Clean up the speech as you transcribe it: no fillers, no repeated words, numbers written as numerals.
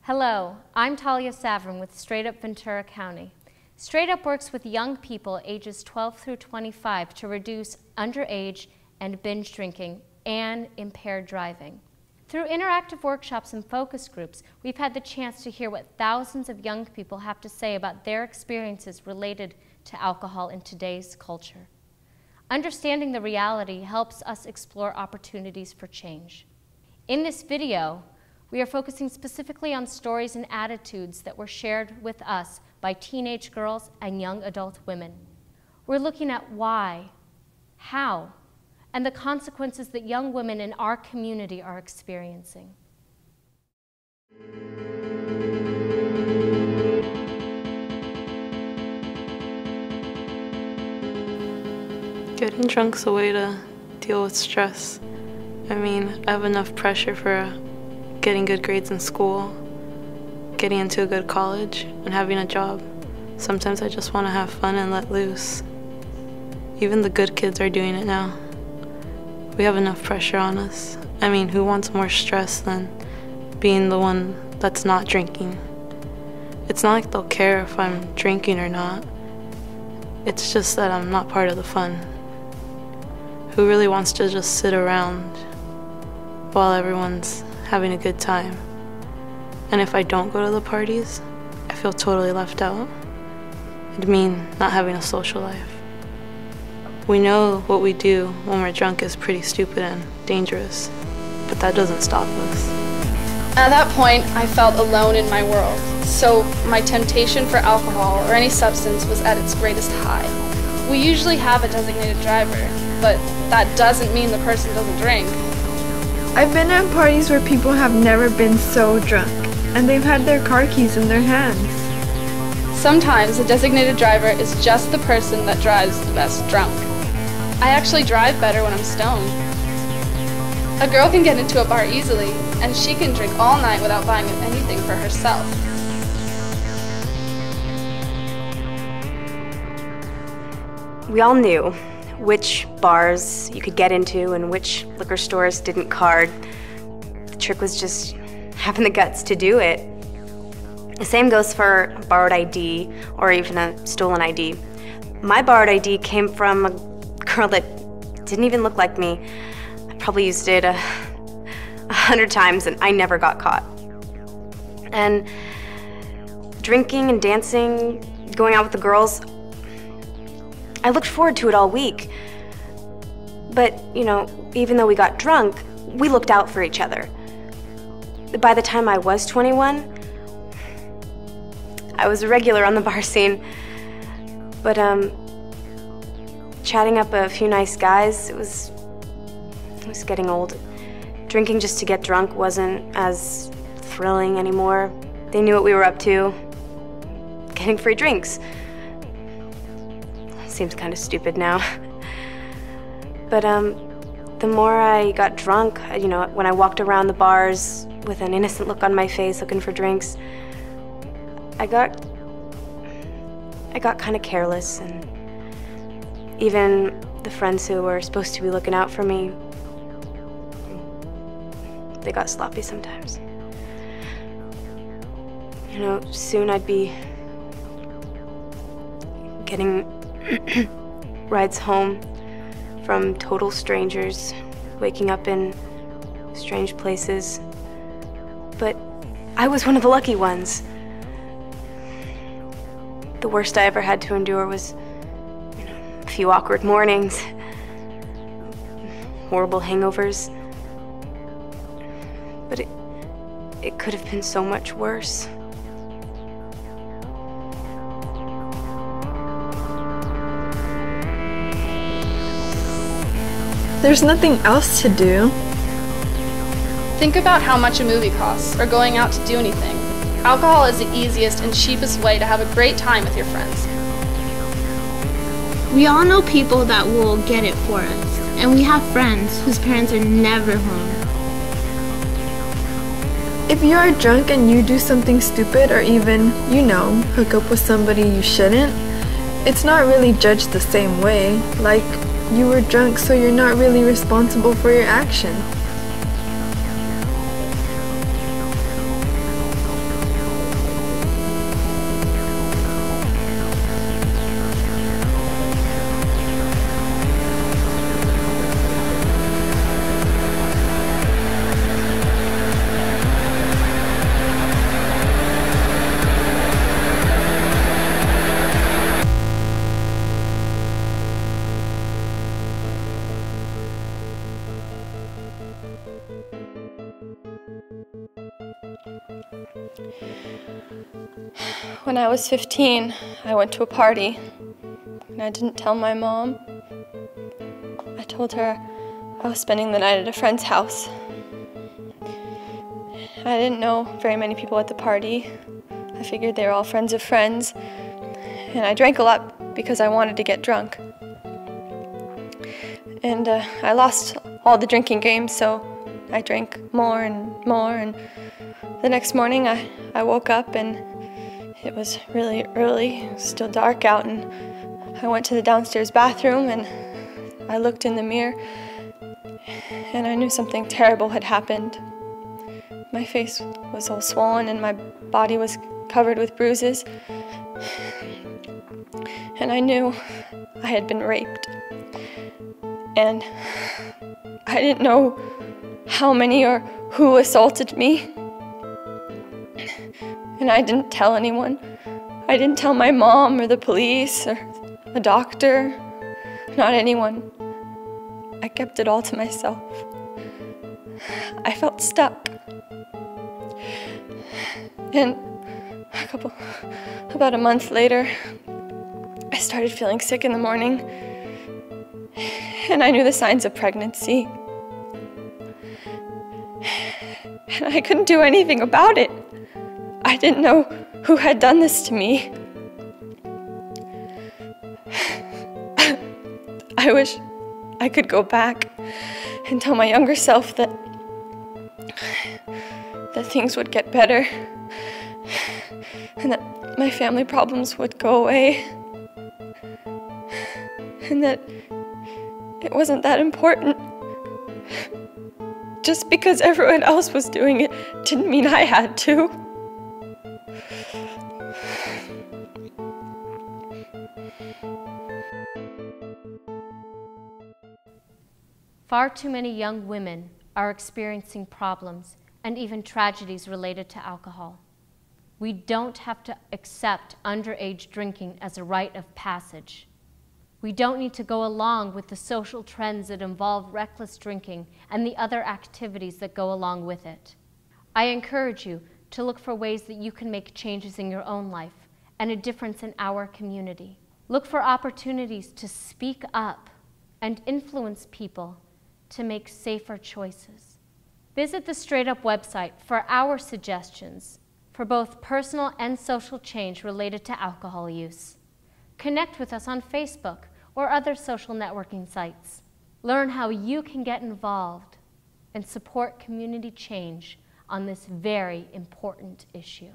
Hello, I'm Talia Savrin with Straight Up Ventura County. Straight Up works with young people ages 12 through 25 to reduce underage and binge drinking and impaired driving. Through interactive workshops and focus groups, we've had the chance to hear what thousands of young people have to say about their experiences related to alcohol in today's culture. Understanding the reality helps us explore opportunities for change. In this video, we are focusing specifically on stories and attitudes that were shared with us by teenage girls and young adult women. We're looking at why, how, and the consequences that young women in our community are experiencing. Getting drunk's a way to deal with stress. I mean, I have enough pressure for getting good grades in school, getting into a good college, and having a job. Sometimes I just want to have fun and let loose. Even the good kids are doing it now. We have enough pressure on us. I mean, who wants more stress than being the one that's not drinking? It's not like they'll care if I'm drinking or not. It's just that I'm not part of the fun. Who really wants to just sit around while everyone's having a good time? And if I don't go to the parties, I feel totally left out. It'd mean not having a social life. We know what we do when we're drunk is pretty stupid and dangerous, but that doesn't stop us. At that point, I felt alone in my world, so my temptation for alcohol or any substance was at its greatest high. We usually have a designated driver, but that doesn't mean the person doesn't drink. I've been at parties where people have never been so drunk, and they've had their car keys in their hands. Sometimes a designated driver is just the person that drives the best drunk. I actually drive better when I'm stoned. A girl can get into a bar easily, and she can drink all night without buying anything for herself. We all knew which bars you could get into and which liquor stores didn't card. The trick was just having the guts to do it. The same goes for borrowed ID or even a stolen ID. My borrowed ID came from a girl that didn't even look like me. I probably used it 100 times and I never got caught. And drinking and dancing, going out with the girls, I looked forward to it all week. But, you know, even though we got drunk, we looked out for each other. By the time I was 21, I was a regular on the bar scene. But, chatting up a few nice guys, it was getting old. Drinking just to get drunk wasn't as thrilling anymore. They knew what we were up to. Getting free drinks. Seems kind of stupid now. But the more I got drunk, you know, when I walked around the bars with an innocent look on my face looking for drinks, I got kind of careless, and even the friends who were supposed to be looking out for me, they got sloppy sometimes. You know, soon I'd be getting rides home from total strangers, waking up in strange places. But I was one of the lucky ones. The worst I ever had to endure was, you know, a few awkward mornings, horrible hangovers. But it could have been so much worse. There's nothing else to do. Think about how much a movie costs, or going out to do anything. Alcohol is the easiest and cheapest way to have a great time with your friends. We all know people that will get it for us, and we have friends whose parents are never home. If you are drunk and you do something stupid or even, you know, hook up with somebody you shouldn't, it's not really judged the same way. Like, you were drunk, so you're not really responsible for your action. When I was 15, I went to a party, and I didn't tell my mom. I told her I was spending the night at a friend's house. I didn't know very many people at the party. I figured they were all friends of friends, and I drank a lot because I wanted to get drunk. And I lost all the drinking games, so I drank more and more, and the next morning I woke up and it was really early, still dark out, and I went to the downstairs bathroom and I looked in the mirror and I knew something terrible had happened. My face was all swollen and my body was covered with bruises, and I knew I had been raped. And I didn't know how many or who assaulted me. And I didn't tell anyone. I didn't tell my mom or the police or a doctor, not anyone. I kept it all to myself. I felt stuck. And about a month later, I started feeling sick in the morning, and I knew the signs of pregnancy. And I couldn't do anything about it. I didn't know who had done this to me. I wish I could go back and tell my younger self that things would get better and that my family problems would go away and that it wasn't that important. Just because everyone else was doing it didn't mean I had to. Far too many young women are experiencing problems and even tragedies related to alcohol. We don't have to accept underage drinking as a rite of passage. We don't need to go along with the social trends that involve reckless drinking and the other activities that go along with it. I encourage you to look for ways that you can make changes in your own life and a difference in our community. Look for opportunities to speak up and influence people to make safer choices. Visit the Straight Up website for our suggestions for both personal and social change related to alcohol use. Connect with us on Facebook or other social networking sites. Learn how you can get involved and support community change on this very important issue.